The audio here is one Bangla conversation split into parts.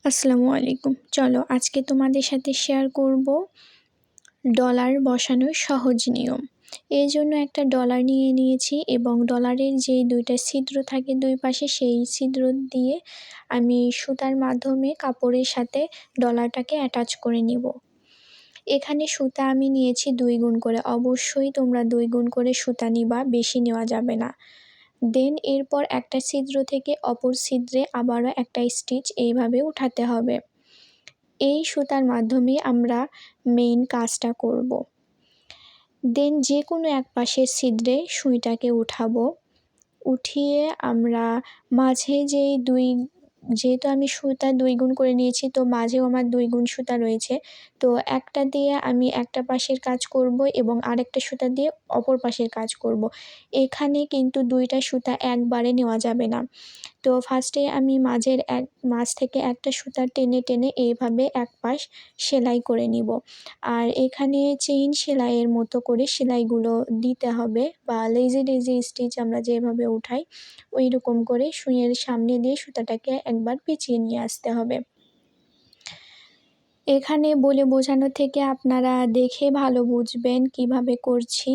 আসসালামু আলাইকুম। চলো আজকে তোমাদের সাথে শেয়ার করব ডলার বসানোর সহজ নিয়ম। এর জন্য একটা ডলার নিয়ে নিয়েছি এবং ডলারের যে দুইটা ছিদ্র থাকে দুই পাশে, সেই ছিদ্র দিয়ে আমি সুতার মাধ্যমে কাপড়ের সাথে ডলারটাকে অ্যাটাচ করে নিব। এখানে সুতা আমি নিয়েছি 2 গুণ করে। অবশ্যই তোমরা 2 গুণ করে সুতা নিবা, বেশি নেওয়া যাবে না। দেন এরপর একটা ছিদ্র থেকে অপর ছিদ্রে আবারও একটা স্টিচ এইভাবে উঠাতে হবে। এই সুতার মাধ্যমে আমরা মেইন কাজটা করব। দেন যে কোনো এক পাশের ছিদ্রে সুইটাকে উঠাবো। উঠিয়ে আমরা মাঝে যেহেতু আমি সুতা 2 গুণ করে নিয়েছি, তো মাঝেও আমার 2 গুণ সুতা রয়েছে। তো একটা দিয়ে আমি একটা পাশের কাজ করব এবং আরেকটা সুতা দিয়ে অপর পাশের কাজ করব। এখানে কিন্তু 2টা সুতা একবারে নেওয়া যাবে না। তো ফার্স্টে আমি মাঝ থেকে একটা সুতা টেনে এইভাবে এক পাশ সেলাই করে নিব। আর এখানে চেইন সেলাইয়ের মতো করে সেলাইগুলো দিতে হবে, বা লেজি স্টিচ আমরা যেভাবে উঠাই ওই রকম করে সুইয়ের সামনে দিয়ে সুতাটাকে একবার পেঁচিয়ে নিয়ে আসতে হবে। এখানে বলে বোঝানো থেকে আপনারা দেখে ভালো বুঝবেন কিভাবে করছি।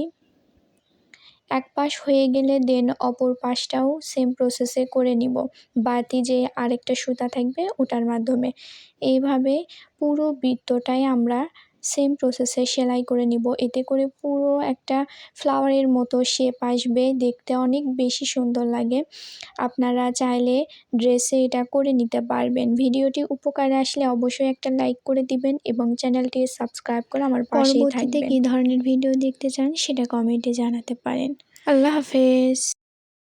এক পাশ হয়ে গেলে দেন অপর পাশটাও সেম প্রসেসে করে নিব, বাড়তি যে আরেকটা সুতা থাকবে ওটার মাধ্যমে। এইভাবে পুরো বৃত্তটাই আমরা সেম প্রসেসে সেলাই করে নিব। এতে করে পুরো একটা ফ্লাওয়ারের মতো শেপ আসবে, দেখতে অনেক বেশি সুন্দর লাগে। আপনারা চাইলে ড্রেসে এটা করে নিতে পারবেন। ভিডিওটি উপকারে আসলে অবশ্যই একটা লাইক করে দিবেন এবং চ্যানেলটি সাবস্ক্রাইব করে আমার পাশেই থাকবেন। পরবর্তীতে কী ধরনের ভিডিও দেখতে চান সেটা কমেন্টে জানাতে পারেন। আল্লাহ হাফেজ।